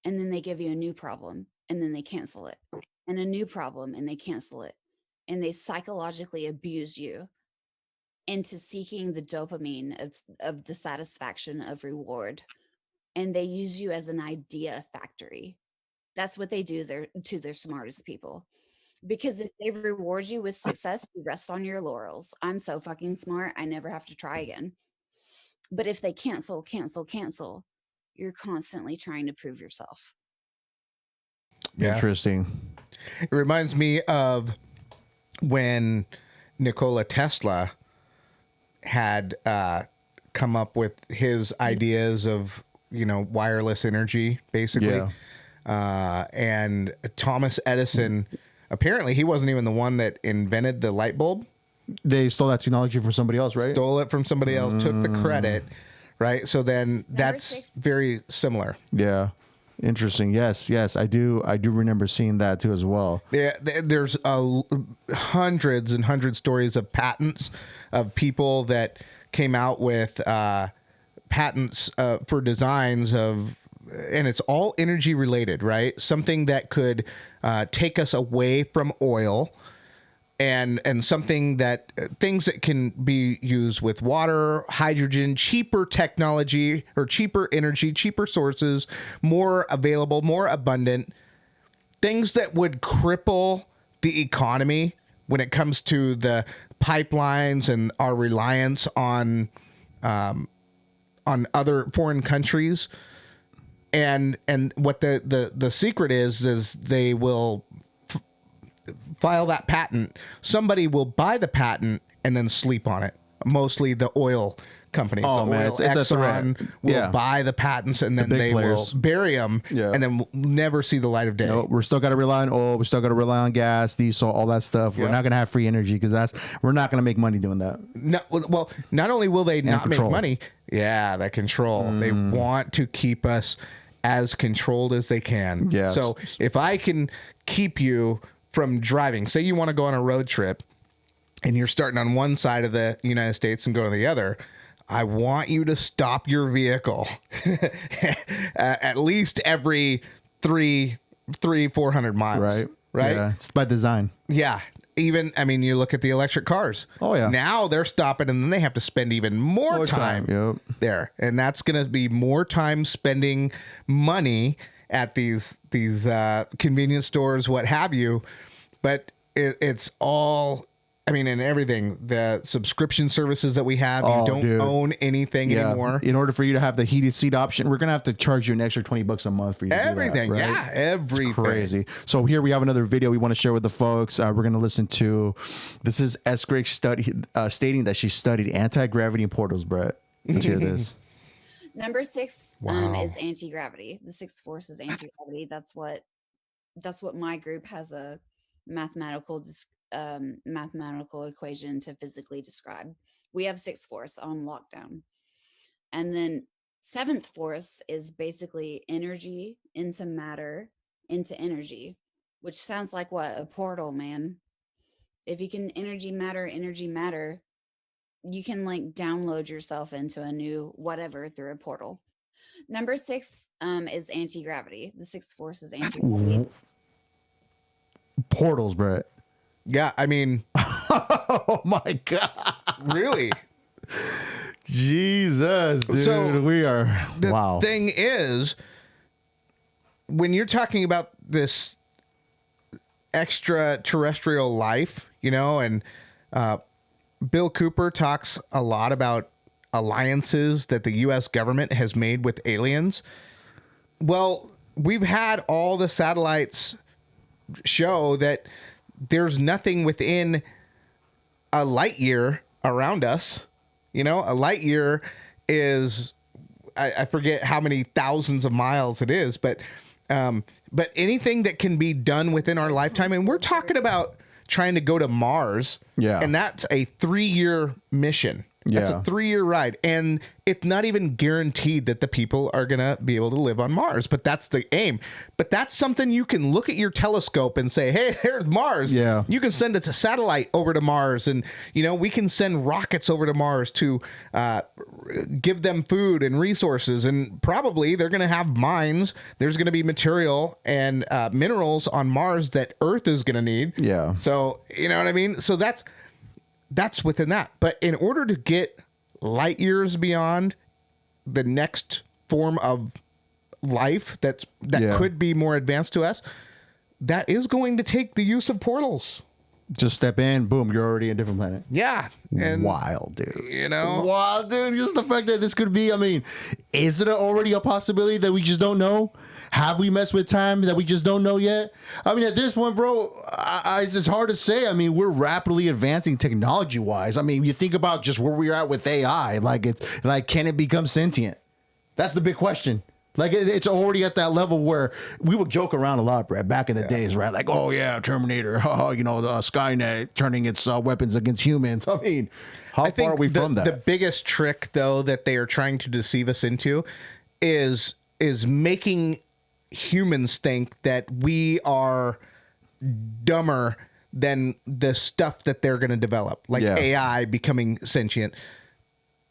And then they give you a new problem, and then they cancel it, and a new problem, and they cancel it. And they psychologically abuse you into seeking the dopamine of the satisfaction of reward. And they use you as an idea factory. That's what they do to their smartest people. Because if they reward you with success, you rest on your laurels. I'm so fucking smart, I never have to try again. But if they cancel, you're constantly trying to prove yourself. Yeah. Interesting. It reminds me of when Nikola Tesla had come up with his ideas of, wireless energy, basically. Yeah. And Thomas Edison, apparently he wasn't even the one that invented the light bulb. They stole that technology from somebody else, right? Stole it from somebody else, took the credit, right? So then that's very similar. Yeah. Interesting. Yes. I do remember seeing that too as well. Yeah, there's hundreds and hundreds stories of patents of people that came out with patents for designs of, and it's all energy related, right? Something that could take us away from oil, and something that things that can be used with water, hydrogen, cheaper technology or cheaper energy, cheaper sources, more available, more abundant, things that would cripple the economy when it comes to the pipelines and our reliance on other foreign countries. And what the secret is they will file that patent. Somebody will buy the patent and then sleep on it. Mostly the oil companies. Oh, man. It's Exxon will buy the patents, and then they will bury them, and then we'll never see the light of day. No, we're still got to rely on oil. We still got to rely on gas, diesel, all that stuff. We're not going to have free energy because we're not going to make money doing that. No, well, not only will they not make money, that control. They want to keep us as controlled as they can. Yes. So if I can keep you from driving, say you want to go on a road trip and you're starting on one side of the United States and go to the other, I want you to stop your vehicle at least every 400 miles. Right. Yeah. It's by design. Yeah. even, I mean, you look at the electric cars. Oh, yeah. Now they're stopping and then they have to spend even more time there. And that's going to be more time spending money at these convenience stores, what have you. But it's all, I mean, and everything, the subscription services that we have, you don't own anything anymore. In order for you to have the heated seat option, we're going to have to charge you an extra $20 a month for you to everything. Do that, right? Yeah, everything. It's crazy. So here we have another video we want to share with the folks. We're going to listen to, this is S. Greg stating that she studied anti-gravity and portals, Brett. Let's hear this. Number 6 is anti-gravity. The sixth force is anti-gravity. That's what my group has a mathematical equation to physically describe. We have sixth force on lockdown. And then seventh force is basically energy into matter into energy, which sounds like what? A portal, man. If you can energy matter, you can like download yourself into a new whatever through a portal. Number 6 is anti-gravity. The sixth force is anti-gravity. Portals, Brett. Yeah, I mean, oh my God, really? Jesus, dude, so we are. The thing is, when you're talking about this extraterrestrial life, you know, and Bill Cooper talks a lot about alliances that the U.S. government has made with aliens. Well, we've had all the satellites show that there's nothing within a light year around us. You know, a light year is, I forget how many thousands of miles it is, but anything that can be done within our lifetime, and we're talking about trying to go to Mars. Yeah. And that's a 3-year mission. That's a 3-year ride. And it's not even guaranteed that the people are going to be able to live on Mars, but that's the aim. But that's something you can look at your telescope and say, hey, there's Mars. Yeah. You can send a satellite over to Mars, and, you know, we can send rockets over to Mars to give them food and resources. And probably they're going to have mines. There's going to be material and minerals on Mars that Earth is going to need. Yeah. So, you know what I mean? So that's within that. But in order to get light years beyond the next form of life that could be more advanced to us, that is going to take the use of portals. Just step in, boom, you're already a different planet. Yeah. And wild, dude. You know? Wild, dude. Just the fact that this could be, I mean, is it already a possibility that we just don't know? Have we messed with time that we just don't know yet? I mean, at this point, bro, it's just hard to say. I mean, we're rapidly advancing technology-wise. I mean, you think about just where we're at with AI. Like, it's like, can it become sentient? That's the big question. Like, it's already at that level where we would joke around a lot, Brad, back in the days, right? Like, oh, yeah, Terminator, you know, the Skynet turning its weapons against humans. I mean, how far are we from that? The biggest trick, though, that they are trying to deceive us into is making humans think that we are dumber than the stuff that they're going to develop, like AI becoming sentient.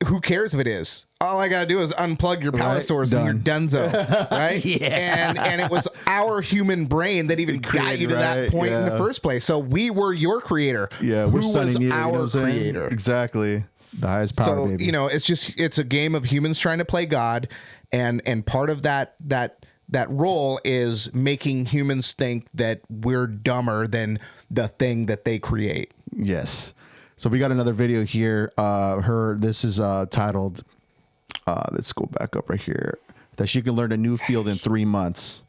Who cares if it is? All I got to do is unplug your power source and you're donezo, right? And it was our human brain that even got you to that point in the first place. So we were your creator. Yeah, who was our creator? Exactly. The highest power, so, baby. You know, it's a game of humans trying to play God, and part of that role is making humans think that we're dumber than the thing that they create. Yes. So we got another video here. This is titled, let's go back up right here, that she can learn a new field in 3 months.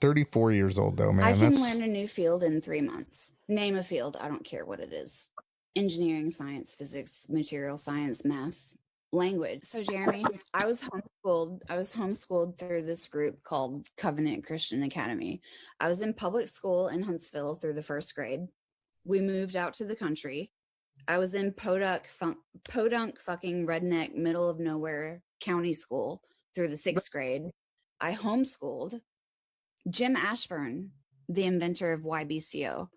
34 years old, though, man. I can learn a new field in 3 months. Name a field. I don't care what it is. Engineering, science, physics, material science, math, language. So, Jeremy, I was homeschooled through this group called Covenant Christian Academy. I was in public school in Huntsville through the 1st grade. We moved out to the country. I was in podunk fucking redneck middle of nowhere county school through the 6th grade. I homeschooled. Jim Ashburn, the inventor of YBCO,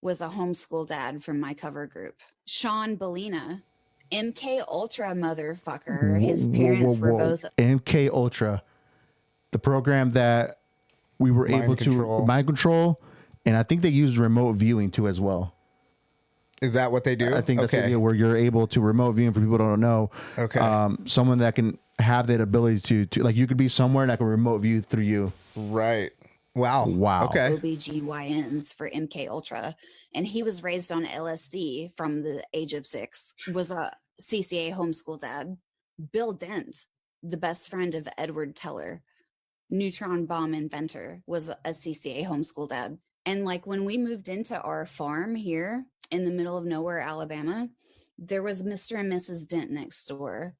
was a homeschool dad from my cover group. Sean Bellina, MK Ultra motherfucker. His parents were both MK Ultra, the program that we were able to mind control, and I think they used remote viewing too as well. Is that what they do? I think that's the idea where you're able to remote viewing for people who don't know. Okay. Someone that can have that ability to like, you could be somewhere and I can remote view through you. Right. Wow. Okay. OBGYNs for MK Ultra. And he was raised on LSD from the age of 6, was a CCA homeschool dad. Bill Dent, the best friend of Edward Teller, neutron bomb inventor, was a CCA homeschool dad. And like when we moved into our farm here in the middle of nowhere, Alabama, there was Mr. and Mrs. Dent next door,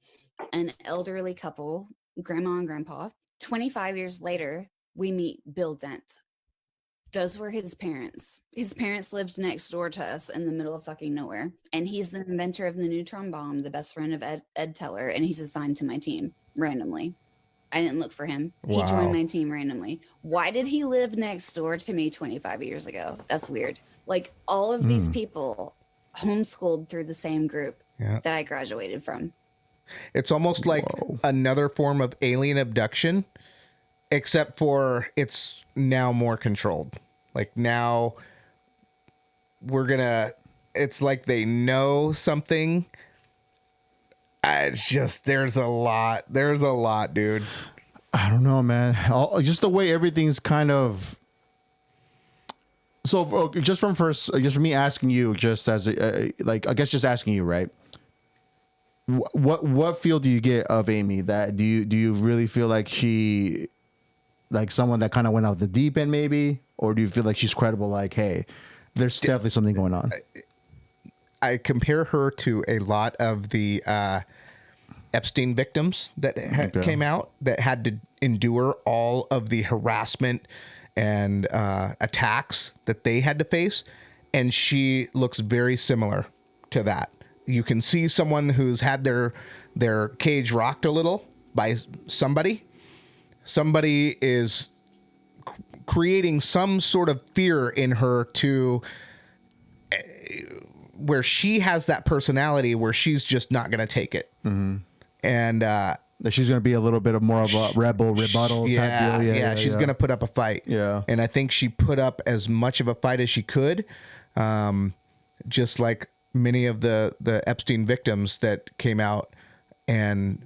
an elderly couple, grandma and grandpa. 25 years later, we meet Bill Dent. Those were his parents. His parents lived next door to us in the middle of fucking nowhere. And he's the inventor of the neutron bomb, the best friend of Ed Teller, and he's assigned to my team randomly. I didn't look for him. Wow. He joined my team randomly. Why did he live next door to me 25 years ago? That's weird. Like, all of these people homeschooled through the same group that I graduated from. It's almost like another form of alien abduction, except for it's now more controlled. Like, now it's like they know something. It's just, there's a lot, dude. I don't know, man. Just the way everything's kind of. So just from me asking you, just as just asking you, right? What feel do you get of Amy? That do you really feel like she, like someone that kind of went out the deep end, maybe, or do you feel like she's credible? Like, hey, there's definitely something going on. I compare her to a lot of the Epstein victims that came out that had to endure all of the harassment and attacks that they had to face. And she looks very similar to that. You can see someone who's had their cage rocked a little by somebody. Somebody is creating some sort of fear in her to where she has that personality where she's just not going to take it. Mm-hmm. And she's going to be a little bit more of a rebel rebuttal type deal. Yeah, she's going to put up a fight. Yeah. And I think she put up as much of a fight as she could. Just like many of the Epstein victims that came out and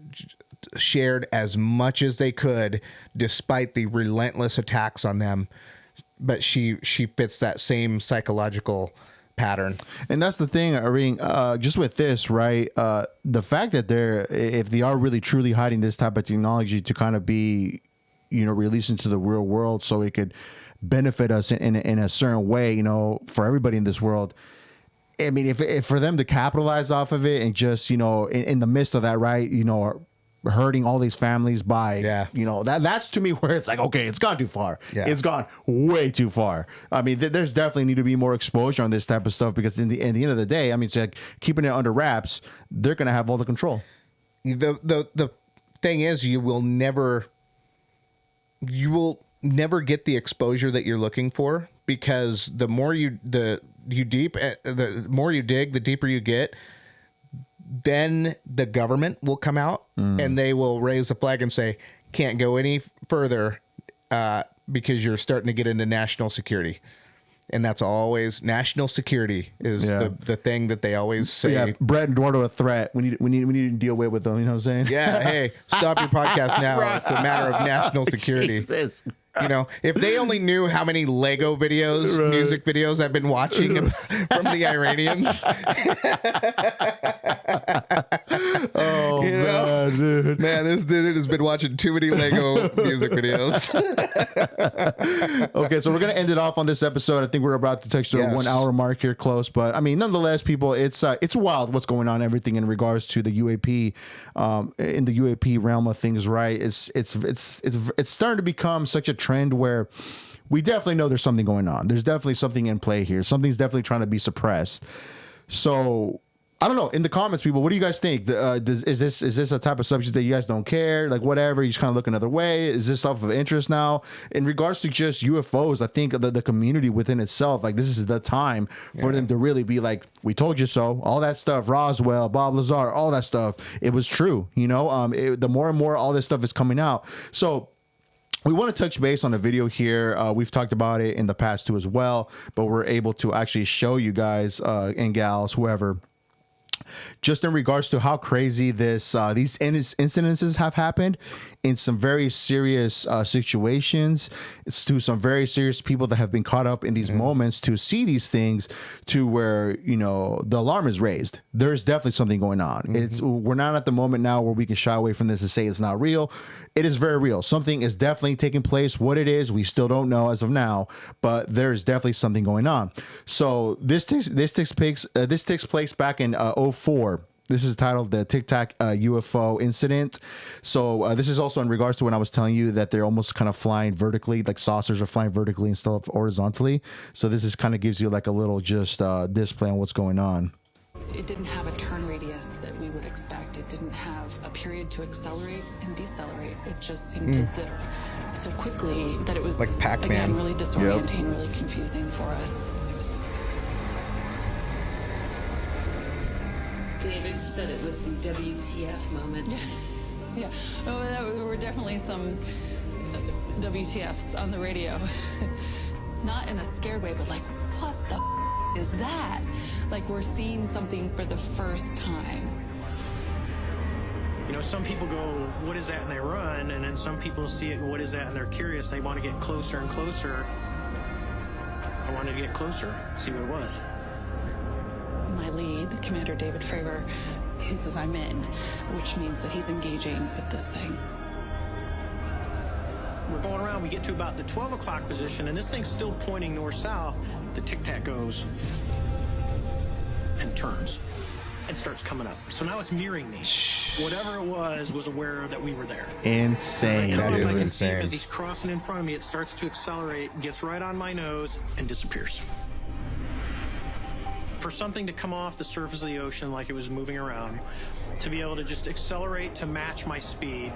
shared as much as they could despite the relentless attacks on them. But she fits that same psychological pattern. And that's the thing, Irene, just with this, right? The fact that if they are really truly hiding this type of technology to kind of be, released into the real world so it could benefit us in a certain way, for everybody in this world. I mean, if for them to capitalize off of it and just, in the midst of that, right, hurting all these families by, that's to me where it's like, okay, it's gone too far. Yeah. It's gone way too far. I mean, there's definitely need to be more exposure on this type of stuff because in the end of the day, I mean, it's like keeping it under wraps, they're going to have all the control. The thing is, you will never get the exposure that you're looking for because the more the more you dig, the deeper you get. Then the government will come out and they will raise the flag and say, can't go any further because you're starting to get into national security. And that's always national security is the thing that they always say. Yeah, Brett and Eduardo a threat. We need to deal with them. You know what I'm saying? Yeah. Hey, stop your podcast now. Right. It's a matter of national security. Jesus. If they only knew how many Lego videos, music videos I've been watching from the Iranians. Man, dude. Man, this dude has been watching too many Lego music videos. Okay, so we're going to end it off on this episode. I think we're about to touch the 1 hour mark here close. But, I mean, nonetheless, people, it's wild what's going on, everything in regards to the UAP, in the UAP realm of things, right? It's starting to become such a trend where we definitely know there's something going on. There's definitely something in play here. Something's definitely trying to be suppressed. So I don't know. In the comments, people, what do you guys think? Is this a type of subject that you guys don't care? Like whatever, you just kind of look another way. Is this stuff of interest now? In regards to just UFOs, I think the community within itself, like this is the time for them to really be like, we told you so. All that stuff, Roswell, Bob Lazar, all that stuff, it was true. The more and more all this stuff is coming out. So we want to touch base on the video here. We've talked about it in the past too as well, but we're able to actually show you guys and gals, whoever, just in regards to how crazy these incidences have happened in some very serious situations. It's to some very serious people that have been caught up in these moments to see these things, to where, you know, the alarm is raised. There's definitely something going on. We're not at the moment now where we can shy away from this and say it's not real. It is very real. Something is definitely taking place. What it is, we still don't know as of now, but there is definitely something going on. So this takes place back in 2004. This is titled the Tic Tac UFO incident. So this is also in regards to when I was telling you that they're almost kind of flying vertically, like saucers are flying vertically instead of horizontally. So this is kind of gives you like a little just display on what's going on. It didn't have a turn radius that we would expect. It didn't have a period to accelerate and decelerate. It just seemed to zip so quickly that it was, like Pac-Man. Again, really disorienting, really confusing for us. David said it was the WTF moment. Yeah, oh, there were definitely some WTFs on the radio. Not in a scared way, but like, what the is that? Like we're seeing something for the first time. You know, some people go, what is that? And they run. And then some people see it, what is that? And they're curious. They want to get closer and closer. I wanted to get closer, see what it was. My lead, Commander David Fravor, he says I'm in, which means that he's engaging with this thing. We're going around, we get to about the 12 o'clock position, and this thing's still pointing north-south. The tic-tac goes and turns and starts coming up. So now it's mirroring me. Whatever it was aware that we were there. Insane. That is insane. As he's crossing in front of me, it starts to accelerate, gets right on my nose, and disappears. For something to come off the surface of the ocean like it was moving around, to be able to just accelerate to match my speed,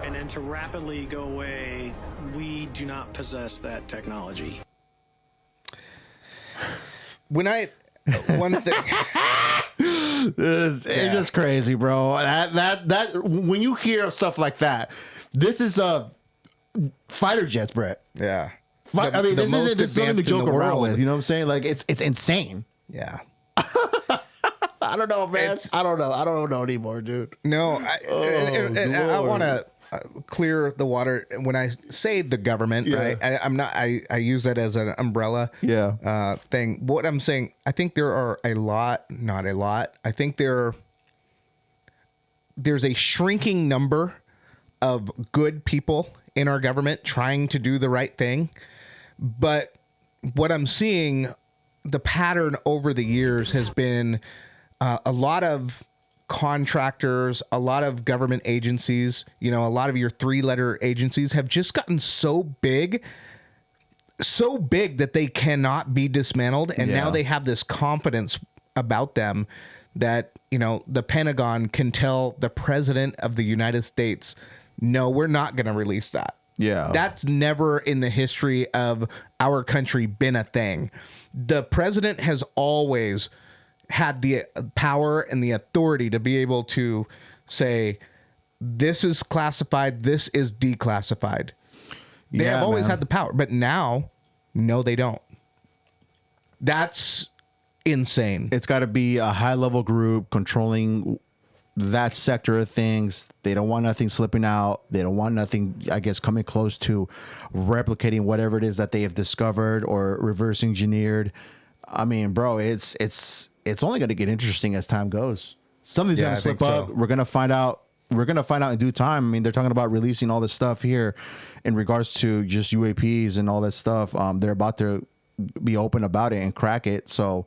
and then to rapidly go away, we do not possess that technology. One thing. It's just crazy, bro. That when you hear stuff like that, this is fighter jets, Brett. Yeah. I mean, this isn't something to joke around with. You know what I'm saying? Like it's insane. Yeah. I don't know, man. I don't know anymore, dude. No, I want to clear the water when I say the government. Yeah. Right? I'm not. I use that as an umbrella. Yeah. Thing. What I'm saying, I think there are not a lot. I think there's a shrinking number of good people in our government trying to do the right thing, but what I'm seeing, the pattern over the years has been a lot of contractors, a lot of government agencies, you know, a lot of your 3-letter agencies have just gotten so big that they cannot be dismantled. And now they have this confidence about them that, you know, the Pentagon can tell the president of the United States, no, we're not going to release that. Yeah. That's never in the history of our country been a thing. The president has always had the power and the authority to be able to say, this is classified, this is declassified. They have always had the power, but now, no, they don't. That's insane. It's got to be a high-level group controlling that sector of things. They don't want nothing slipping out. They don't want nothing, I guess, coming close to replicating whatever it is that they have discovered or reverse engineered. I mean, bro, it's only going to get interesting as time goes. Something's going to slip up. So. We're going to find out. We're going to find out in due time. I mean, they're talking about releasing all this stuff here in regards to just UAPs and all that stuff. They're about to be open about it and crack it. So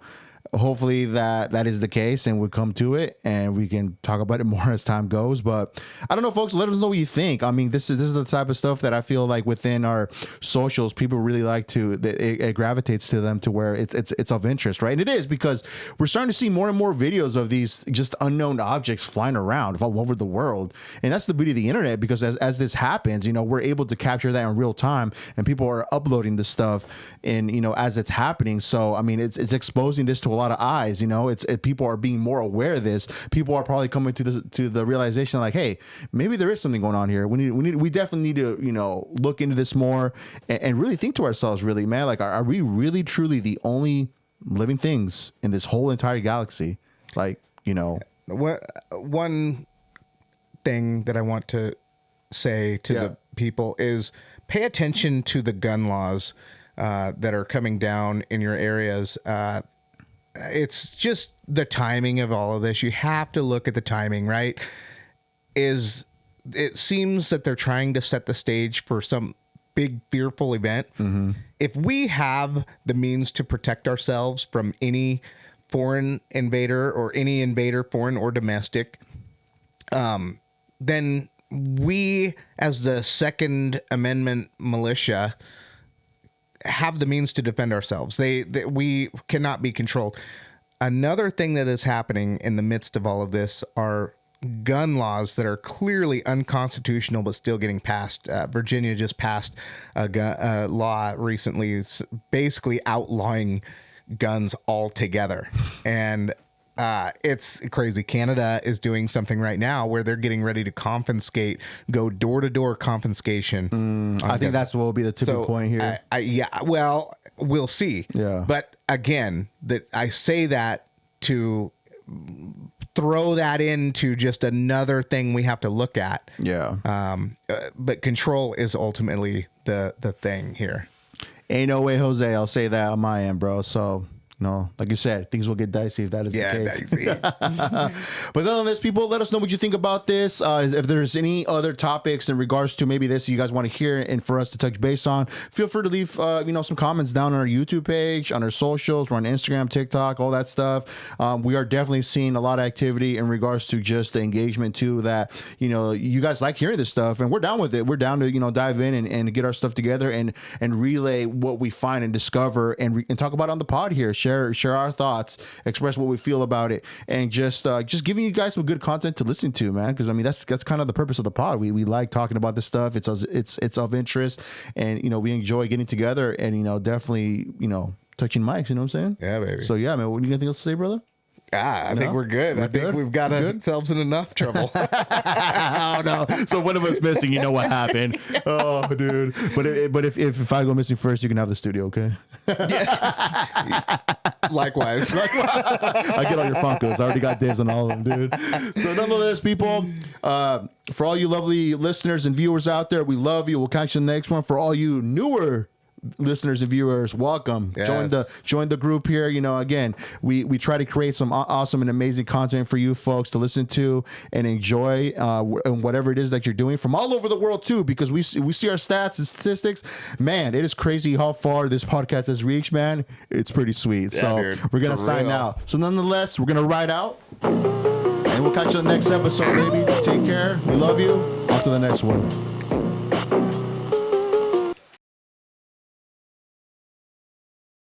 hopefully that is the case and we come to it and we can talk about it more as time goes. But I don't know, folks, let us know what you think. I mean, this is the type of stuff that I feel like within our socials, people really like to, it gravitates to them to where it's of interest, right? And it is, because we're starting to see more and more videos of these just unknown objects flying around all over the world. And that's the beauty of the internet, because as this happens, you know, we're able to capture that in real time and people are uploading this stuff and, you know, as it's happening. So, I mean, it's exposing this to a lot lot of eyes. You know, people are being more aware of this. People are probably coming to the realization like, hey, maybe there is something going on here. We definitely need to, you know, look into this more and really think to ourselves, really, man, like, are we really truly the only living things in this whole entire galaxy? Like, you know, one thing that I want to say to the people is pay attention to the gun laws that are coming down in your areas. It's just the timing of all of this. You have to look at the timing, right? It seems that they're trying to set the stage for some big fearful event. Mm-hmm. If we have the means to protect ourselves from any foreign invader or any invader, foreign or domestic, then we, as the Second Amendment militia, have the means to defend ourselves. We cannot be controlled. Another thing that is happening in the midst of all of this are gun laws that are clearly unconstitutional but still getting passed. Virginia just passed a law recently basically outlawing guns altogether. And it's crazy. Canada is doing something right now where they're getting ready to go door-to-door confiscation. I think that's what will be the tipping point here. Well, we'll see. Yeah. But again, that I say that to throw that into just another thing we have to look at. Yeah. But control is ultimately the thing here. Ain't no way, Jose. I'll say that on my end, bro. So, no, like you said, things will get dicey if that is the case. Dicey. But other than this, people, let us know what you think about this. If there's any other topics in regards to maybe this you guys want to hear and for us to touch base on, feel free to leave some comments down on our YouTube page, on our socials. We're on Instagram, TikTok, all that stuff. We are definitely seeing a lot of activity in regards to just the engagement too, that you guys like hearing this stuff, and we're down with it. We're down to dive in and get our stuff together and relay what we find and discover and talk about it on the pod here. Share our thoughts, express what we feel about it, and just giving you guys some good content to listen to, man. Because I mean that's kind of the purpose of the pod. We like talking about this stuff. It's of interest, and we enjoy getting together and definitely touching mics. You know what I'm saying? Yeah, baby. So yeah, man. What do you got anything else to say, brother? I think we're good. I think we've got ourselves in enough trouble. Oh no! So one of us missing. You know what happened? Oh, dude. But if I go missing first, you can have the studio, okay? Likewise. I get all your Funkos. I already got dibs on all of them, dude. So nonetheless, people, for all you lovely listeners and viewers out there, we love you. We'll catch you in the next one. For all you newer listeners and viewers, welcome. Yes. Join the group here. Again, we try to create some awesome and amazing content for you folks to listen to and enjoy, and whatever it is that you're doing from all over the world too, because we see our stats and statistics. Man, it is crazy how far this podcast has reached, man. It's pretty sweet. So we're gonna sign out. So nonetheless, we're gonna ride out, and we'll catch you on the next episode, baby. Take care. We love you. On to the next one.